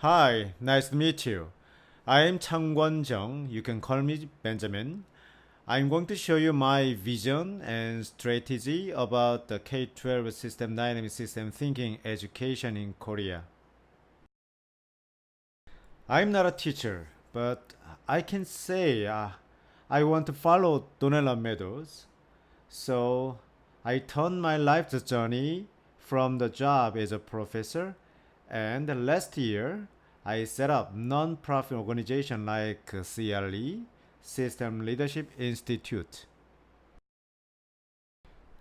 Hi, nice to meet you. I'm Chang-Kwon. You can call me Benjamin. I'm going to show you my vision and strategy about the K-12 system dynamic system thinking education in Korea. I'm not a teacher, but I can say I want to follow Donella Meadows. So I turned my life's journey from the job as a professor, and last year I set up non-profit organization like CLE, System Leadership Institute.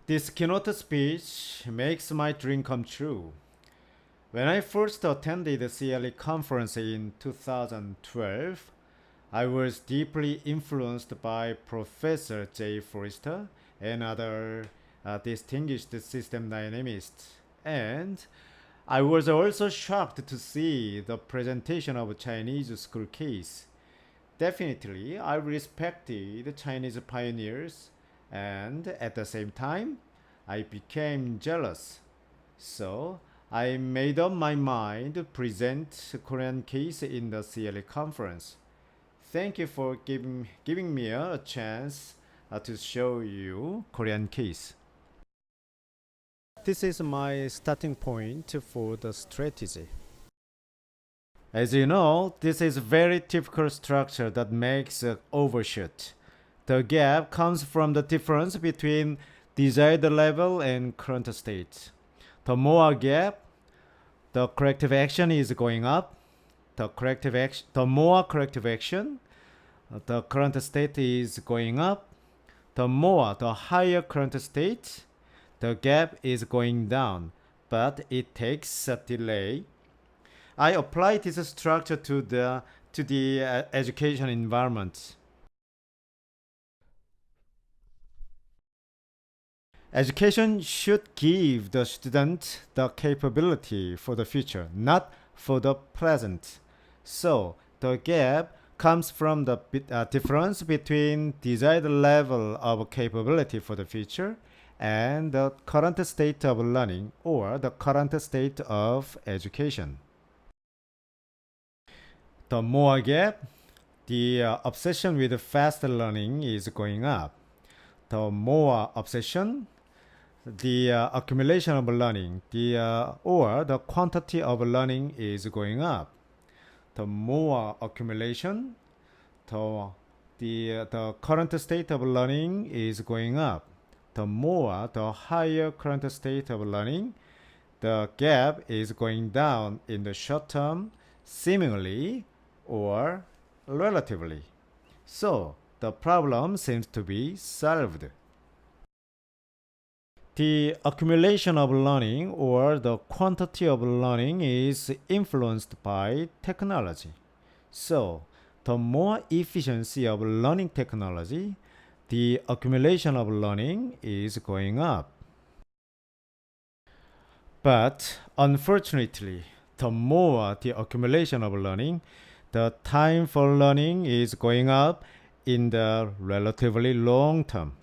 This keynote speech makes my dream come true. When I first attended the CLE conference in 2012, I was deeply influenced by Professor Jay Forrester and other distinguished system dynamists. And I was also shocked to see the presentation of a Chinese school case. Definitely, I respected Chinese pioneers, and at the same time, I became jealous. So, I made up my mind to present Korean case in the CLE conference. Thank you for giving me a chance to show you Korean case. This is my starting point for the strategy. As you know, this is very typical structure that makes an overshoot. The gap comes from the difference between desired level and current state. The more gap, the corrective action is going up. The more corrective action, the current state is going up. The higher current state, the gap is going down, but it takes a delay. I apply this structure to the education environment. Education should give the student the capability for the future, not for the present. So the gap comes from the difference between desired level of capability for the future and the current state of learning or the current state of education. The more gap, the obsession with fast learning is going up. The more obsession, the accumulation of learning, or the quantity of learning is going up. The more accumulation, the current state of learning is going up. The higher current state of learning, the gap is going down in the short term, seemingly or relatively. So the problem seems to be solved. The accumulation of learning or the quantity of learning is influenced by technology. So, the more efficiency of learning technology, the accumulation of learning is going up. But unfortunately, the more the accumulation of learning, the time for learning is going up in the relatively long term.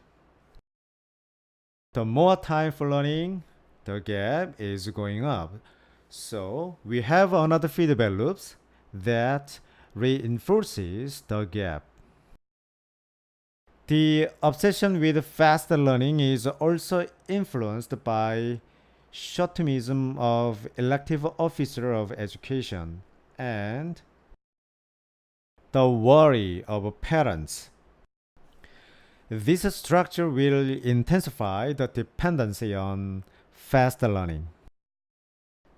The more time for learning, the gap is going up. So we have another feedback loops that reinforces the gap. The obsession with fast learning is also influenced by short-termism of elective officer of education and the worry of parents. This structure will intensify the dependency on fast learning.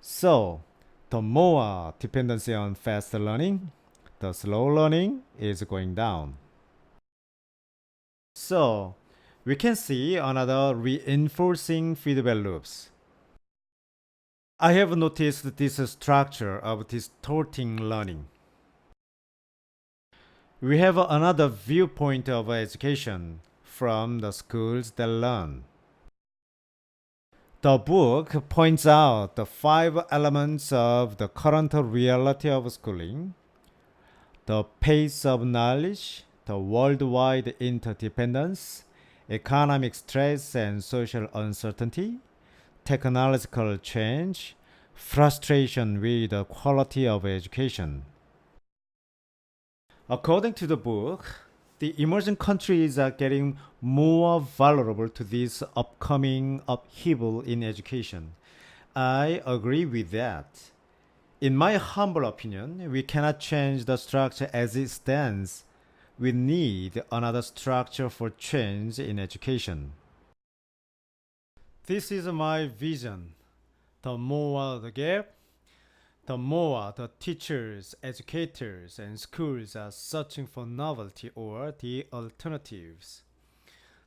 So, the more dependency on fast learning, the slow learning is going down. So, we can see another reinforcing feedback loops. I have noticed this structure of distorting learning. We have another viewpoint of education from the schools that learn. The book points out the 5 elements of the current reality of schooling: the pace of knowledge, the worldwide interdependence, economic stress and social uncertainty, technological change, frustration with the quality of education. According to the book, the emerging countries are getting more vulnerable to this upcoming upheaval in education. I agree with that. In my humble opinion, we cannot change the structure as it stands. We need another structure for change in education. This is my vision. The more the gap, the more the teachers, educators, and schools are searching for novelty or the alternatives.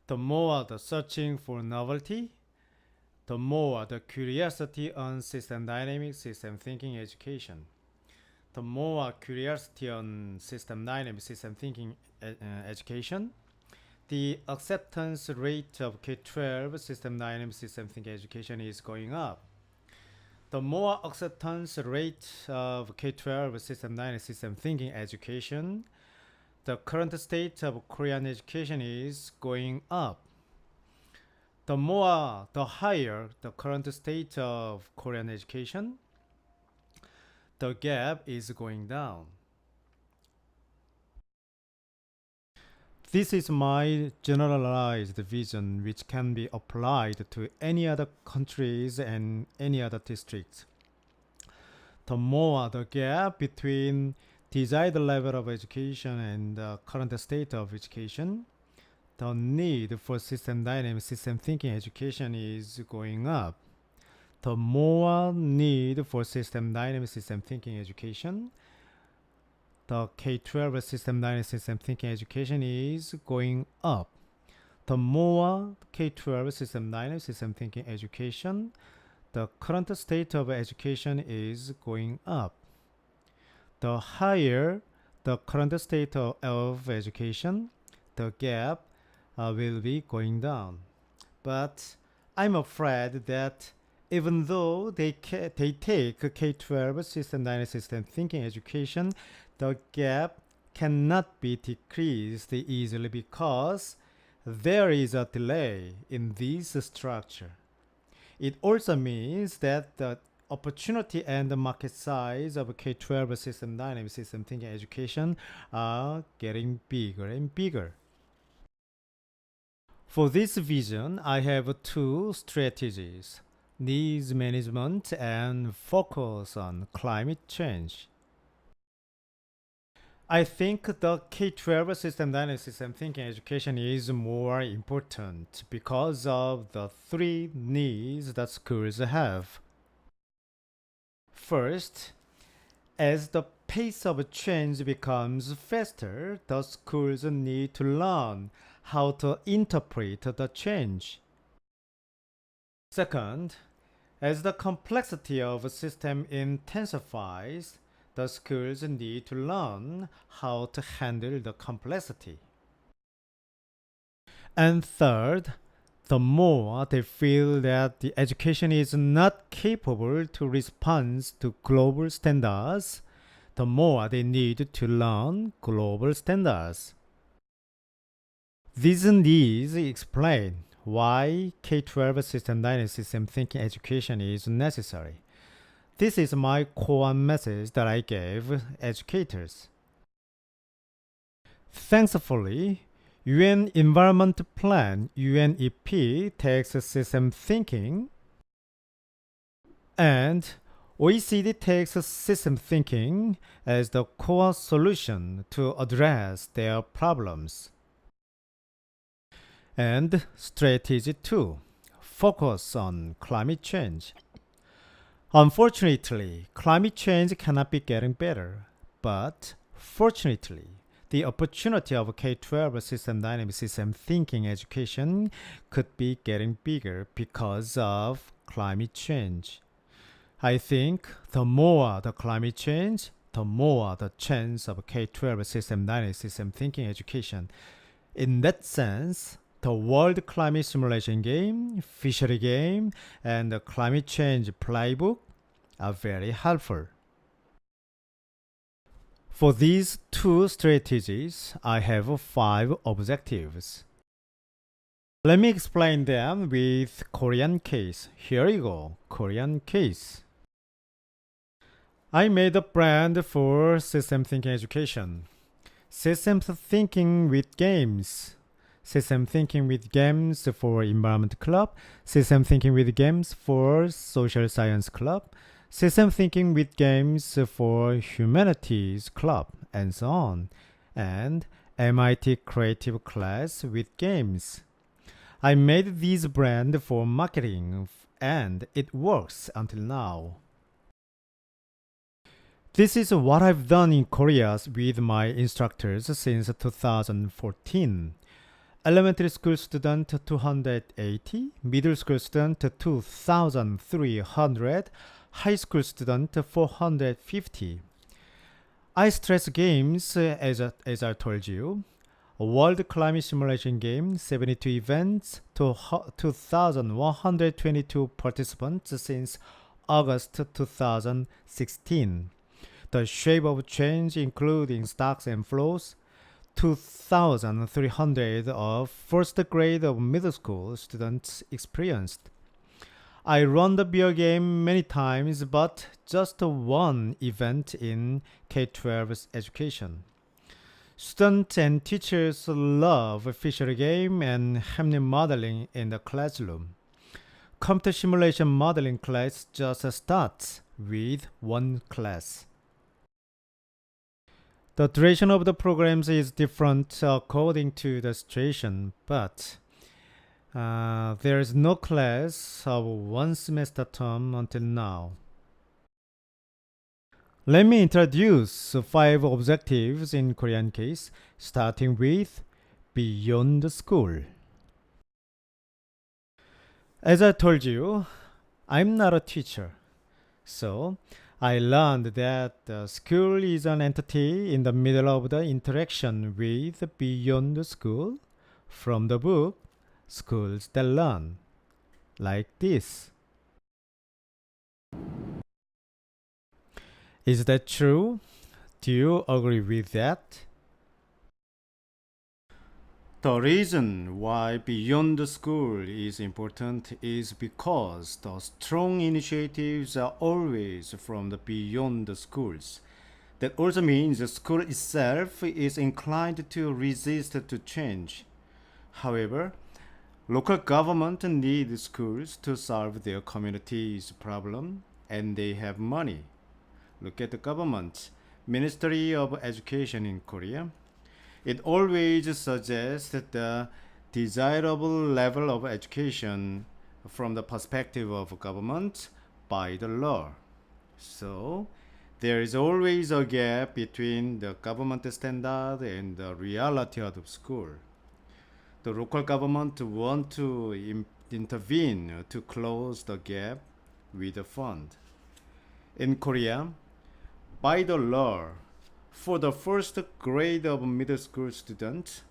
The more the searching for novelty, the more the curiosity on system dynamics, system thinking education. The more curiosity on system dynamics, system thinking education, the acceptance rate of K-12 system dynamics, system thinking education is going up. The more acceptance rate of K-12 system dynamics, system thinking education, the current state of Korean education is going up. The higher the current state of Korean education, the gap is going down. This is my generalized vision which can be applied to any other countries and any other districts. The more the gap between desired level of education and the current state of education, the need for system dynamic, system thinking education is going up. The more need for system dynamic, system thinking education, the K-12 system dynamic, system thinking education is going up. The more K-12 system dynamic, system thinking education, the current state of education is going up. The higher the current state of education, the gap will be going down. But I'm afraid that even though they take K-12 system dynamic, system thinking education, the gap cannot be decreased easily because there is a delay in this structure. It also means that the opportunity and the market size of K-12 system dynamic, system thinking education are getting bigger and bigger. For this vision, I have two strategies: needs management and focus on climate change. I think the K-12 system dynamic, system thinking education is more important because of the three needs that schools have. First, as the pace of change becomes faster, the schools need to learn how to interpret the change. Second, as the complexity of a system intensifies, the schools need to learn how to handle the complexity. And third, the more they feel that the education is not capable to respond to global standards, the more they need to learn global standards. These needs explain why K-12 system dynamic, system thinking education is necessary. This is my core message that I gave educators. Thankfully, UN Environment Plan UNEP takes system thinking, and OECD takes system thinking as the core solution to address their problems. And strategy 2, focus on climate change. Unfortunately, climate change cannot be getting better, but fortunately, the opportunity of K-12 system dynamic, system thinking education could be getting bigger because of climate change. I think the more the climate change, the more the chance of K-12 system dynamic, system thinking education. In that sense, the World Climate Simulation Game, Fishery Game, and the Climate Change Playbook are very helpful. For these two strategies, I have 5 objectives. Let me explain them with Korean case. Here you go, Korean case. I made a brand for system thinking education. Systems thinking with games. System thinking with games for environment club. System thinking with games for social science club. System thinking with games for humanities club, and so on. And MIT creative class with games. I made this brand for marketing and it works until now. This is what I've done in Korea with my instructors since 2014. Elementary school student 280, middle school student 2300, high school student 450. I stress games as I told you. A World Climate Simulation Game, 72 events to 2,122 participants since August 2016. The shape of change, including stocks and flows, 2,300 of first grade of middle school students experienced. I run the beer game many times, but just one event in K-12 education. Students and teachers love fishery game and Hamlin modeling in the classroom. Computer simulation modeling class just starts with one class. The duration of the programs is different according to the situation, but there is no class of one semester term until now. Let me introduce 5 objectives in Korean case, starting with beyond school. As I told you, I'm not a teacher, so I learned that the school is an entity in the middle of the interaction with beyond school from the book Schools That Learn, like this. Is that true? Do you agree with that? The reason why Beyond the School is important is because the strong initiatives are always from the Beyond the Schools. That also means the school itself is inclined to resist to change. However, local government need schools to solve their community's problem, and they have money. Look at the government, Ministry of Education in Korea. It always suggests the desirable level of education from the perspective of government by the law. So, there is always a gap between the government standard and the reality of the school. The local government want to intervene to close the gap with a fund. In Korea, by the law, for the first grade of middle school students,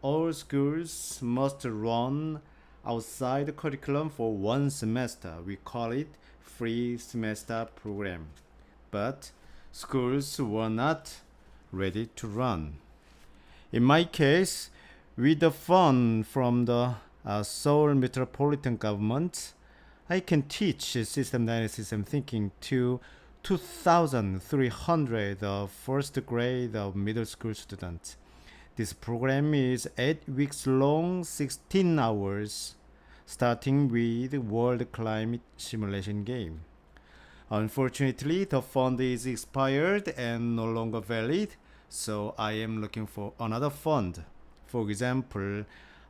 all schools must run outside the curriculum for one semester. We call it free semester program. But schools were not ready to run. In my case, with the fund from the Seoul Metropolitan Government, I can teach system analysis and thinking to 2,300 of first grade of middle school students. This program is 8 weeks long, 16 hours, starting with World Climate Simulation Game. Unfortunately, the fund is expired and no longer valid, so I am looking for another fund. For example,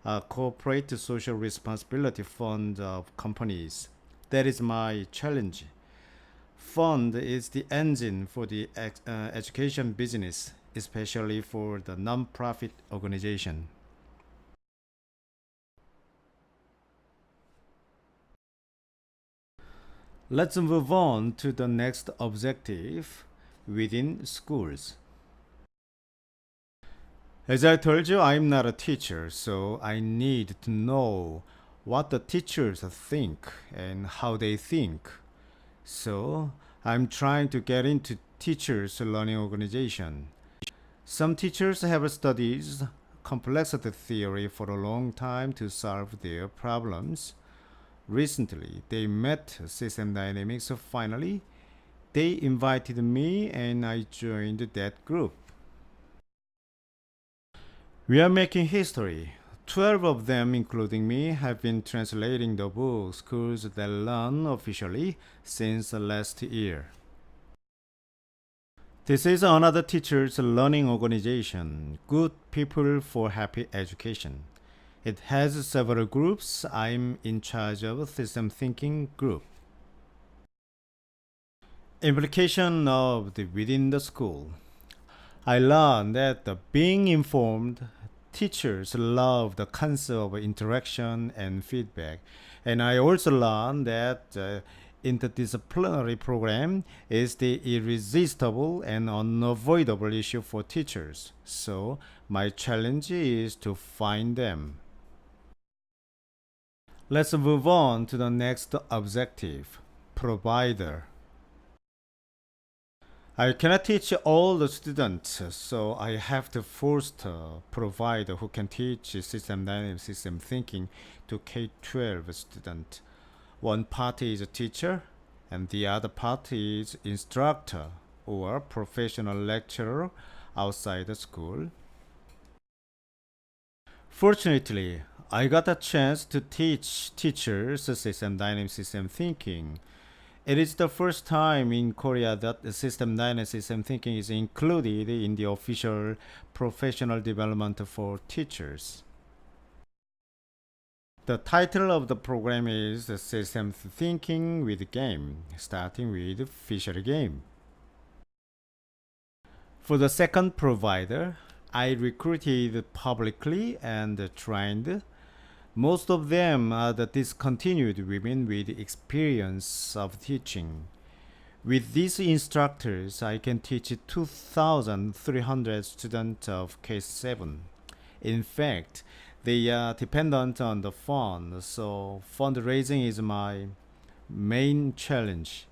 a corporate social responsibility fund of companies. That is my challenge. Fund is the engine for the education business, especially for the non-profit organization. Let's move on to the next objective within schools. As I told you, I'm not a teacher, so I need to know what the teachers think and how they think. So I'm trying to get into teachers' learning organization. Some teachers have studied complexity theory for a long time to solve their problems. Recently, they met system dynamics. Finally, they invited me and I joined that group. We are making history. 12 of them, including me, have been translating the book Schools That Learn officially since last year. This is another teacher's learning organization, Good People for Happy Education. It has several groups. I'm in charge of system thinking group. Implication of the within the school. I learned that being informed, teachers love the concept of interaction and feedback. And I also learned that interdisciplinary program is the irresistible and unavoidable issue for teachers. So my challenge is to find them. Let's move on to the next objective, provider. I cannot teach all the students, so I have to foster a provider who can teach system dynamics, system thinking to K-12 students. One party is a teacher, and the other party is instructor or professional lecturer outside the school. Fortunately, I got a chance to teach teachers system dynamics, system thinking. It is the first time in Korea that the system dynamics, system thinking is included in the official professional development for teachers. The title of the program is System Thinking with Game, starting with Fisher Game. For the second provider, I recruited publicly and trained. Most of them are the discontinued women with experience of teaching. With these instructors, I can teach 2,300 students of K7. In fact, they are dependent on the fund, so fundraising is my main challenge.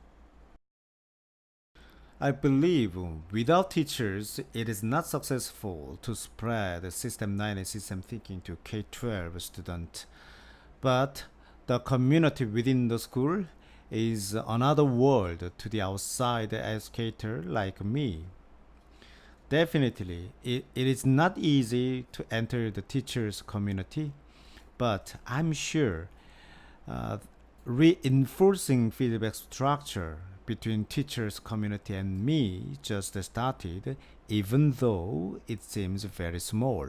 I believe without teachers, it is not successful to spread System 9 and System Thinking to K-12 students. But the community within the school is another world to the outside educator like me. Definitely, it is not easy to enter the teachers' community, but I'm sure reinforcing feedback structure between teachers community and me just started, even though it seems very small.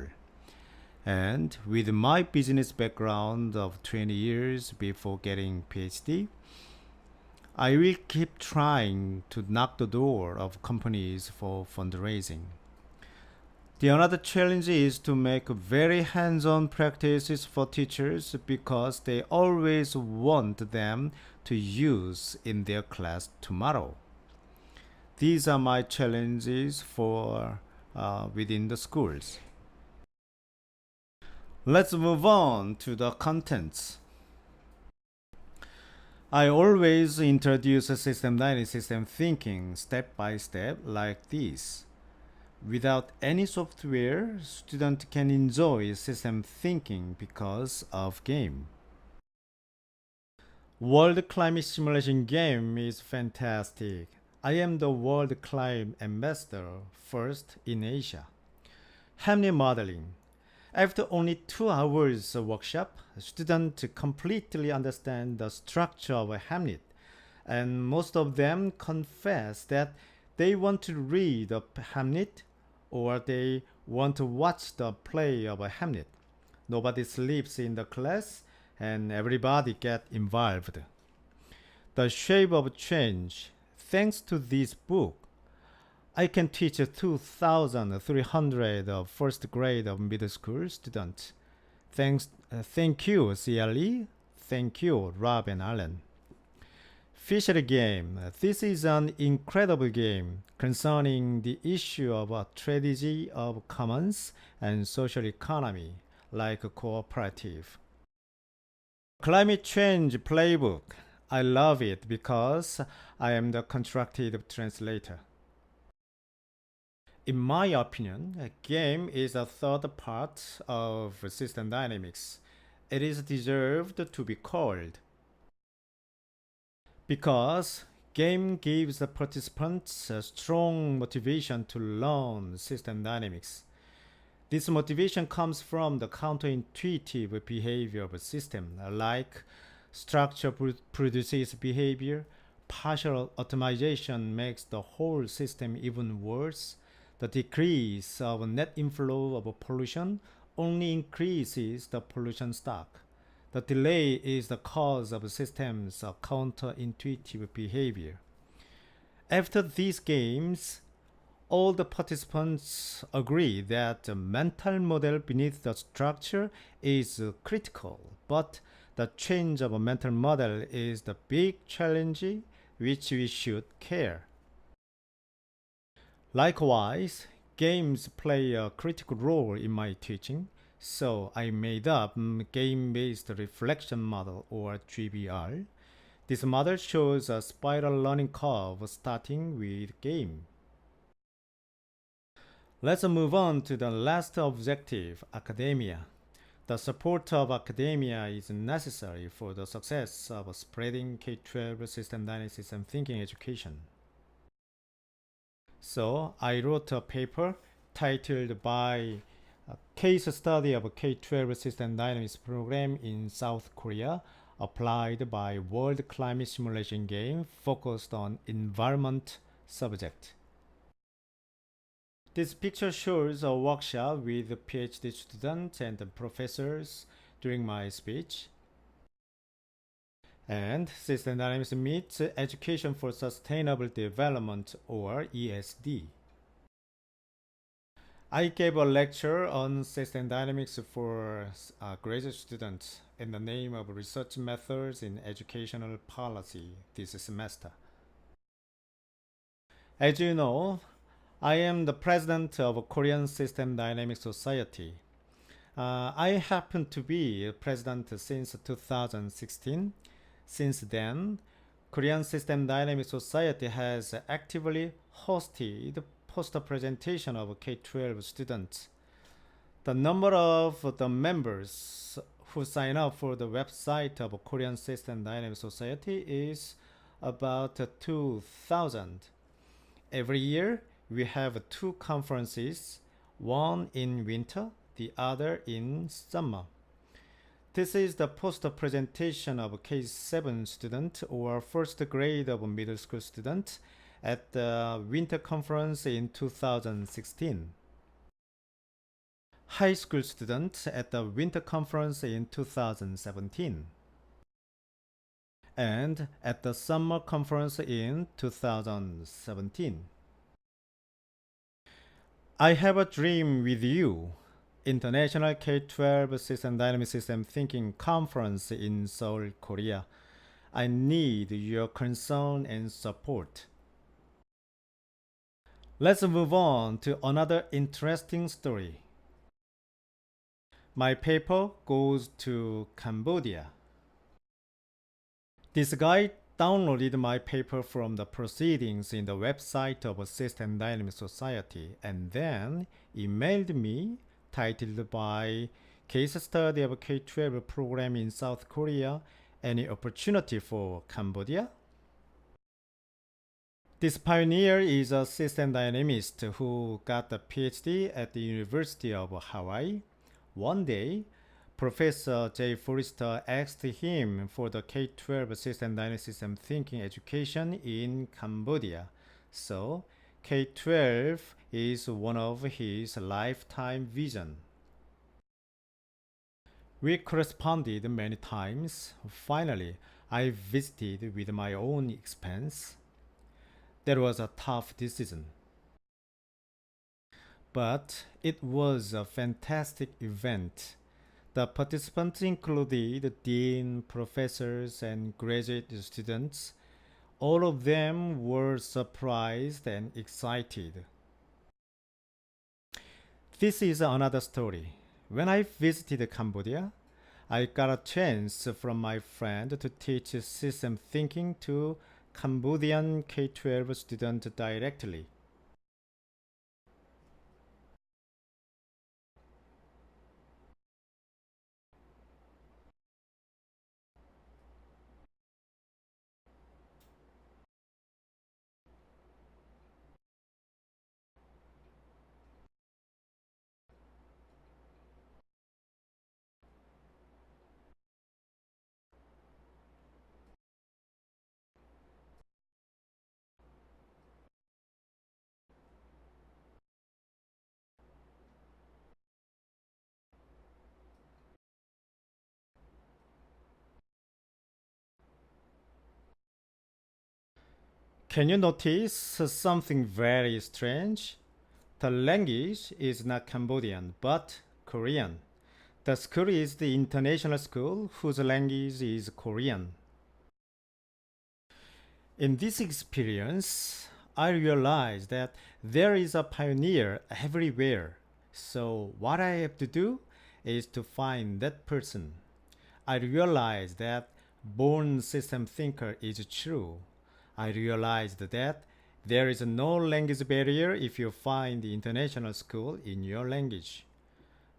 And with my business background of 20 years before getting PhD, I will keep trying to knock the door of companies for fundraising. The another challenge is to make very hands-on practices for teachers because they always want them to use in their class tomorrow. These are my challenges for within the schools. Let's move on to the contents. I always introduce a system dynamics, system thinking step by step like this. Without any software, students can enjoy system thinking because of game. World Climate Simulation game is fantastic. I am the World Climate Ambassador first in Asia. Hamlet modeling. After only 2 hours of workshop, students completely understand the structure of a Hamlet, and most of them confess that they want to read a Hamlet or they want to watch the play of a Hamlet. Nobody sleeps in the class and everybody gets involved. The Shape of Change. Thanks to this book, I can teach 2,300 of first grade of middle school students. Thank you, CLE. Thank you, Rob and Alan. Fisher Game. This is an incredible game concerning the issue of a strategy of commons and social economy, like a cooperative. Climate Change Playbook. I love it because I am the constructive translator. In my opinion, a game is a third part of system dynamics. It is deserved to be called because game gives the participants a strong motivation to learn system dynamics. This motivation comes from the counterintuitive behavior of a system, like structure produces behavior, partial automation makes the whole system even worse, the decrease of net inflow of pollution only increases the pollution stock. The delay is the cause of systems of counterintuitive behavior. After these games, all the participants agree that the mental model beneath the structure is critical, but the change of a mental model is the big challenge which we should care. Likewise, games play a critical role in my teaching, so I made up game-based reflection model or GBR. This model shows a spiral learning curve starting with game. Let's move on to the last objective, academia. The support of academia is necessary for the success of spreading K-12 system dynamics and thinking education. So I wrote a paper titled by Case Study of K-12 System Dynamics Program in South Korea applied by World Climate Simulation Game focused on environment subject. This picture shows a workshop with PhD students and professors during my speech. And System Dynamics meets Education for Sustainable Development or ESD. I gave a lecture on system dynamics for graduate students in the name of research methods in educational policy this semester. As you know, I am the president of Korean System Dynamics Society. I happen to be president since 2016. Since then, Korean System Dynamics Society has actively hosted poster presentation of K-12 students. The number of the members who sign up for the website of Korean System Dynamics Society is about 2,000. Every year, we have two conferences, one in winter, the other in summer. This is the poster presentation of a K7 student or first grade of a middle school student at the winter conference in 2016. High school student at the winter conference in 2017. And at the summer conference in 2017. I have a dream with you. International K-12 System Dynamic System Thinking Conference in Seoul, Korea. I need your concern and support. Let's move on to another interesting story. My paper goes to Cambodia. This guy downloaded my paper from the proceedings in the website of a System Dynamics Society and then emailed me titled by Case Study of K-12 Program in South Korea, Any Opportunity for Cambodia? This pioneer is a system dynamist who got a PhD at the University of Hawaii. One day, Professor J. Forrester asked him for the K-12 system dynamic system thinking education in Cambodia. So, K-12 is one of his lifetime vision. We corresponded many times. Finally, I visited with my own expense. That was a tough decision. But it was a fantastic event. The participants included dean, professors, and graduate students. All of them were surprised and excited. This is another story. When I visited Cambodia, I got a chance from my friend to teach system thinking to Cambodian K-12 students directly. Can you notice something very strange? The language is not Cambodian, but Korean. The school is the international school whose language is Korean. In this experience, I realized that there is a pioneer everywhere. So what I have to do is to find that person. I realized that born system thinker is true. I realized that there is no language barrier if you find the international school in your language.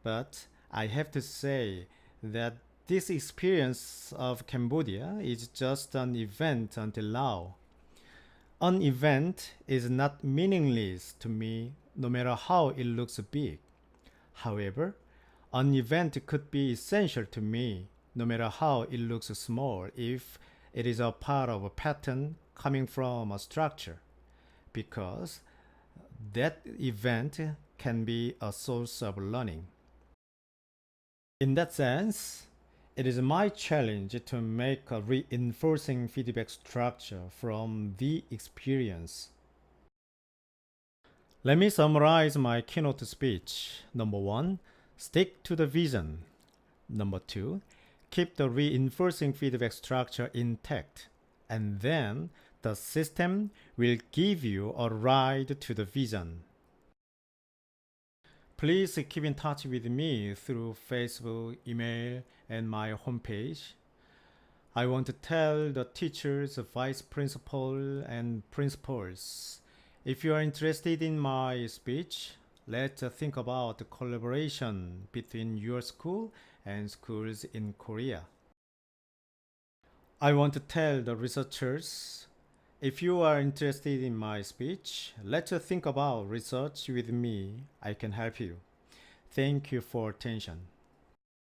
But I have to say that this experience of Cambodia is just an event until now. An event is not meaningless to me no matter how it looks big. However, an event could be essential to me no matter how it looks small if it is a part of a pattern coming from a structure, because that event can be a source of learning. In that sense, it is my challenge to make a reinforcing feedback structure from the experience. Let me summarize my keynote speech. Number 1, stick to the vision. Number 2, keep the reinforcing feedback structure intact. And then the system will give you a ride to the vision. Please keep in touch with me through Facebook, email, and my homepage. I want to tell the teachers, vice principal, and principals, if you are interested in my speech, let's think about the collaboration between your school and schools in Korea. I want to tell the researchers, if you are interested in my speech, let's think about research with me. I can help you. Thank you for attention.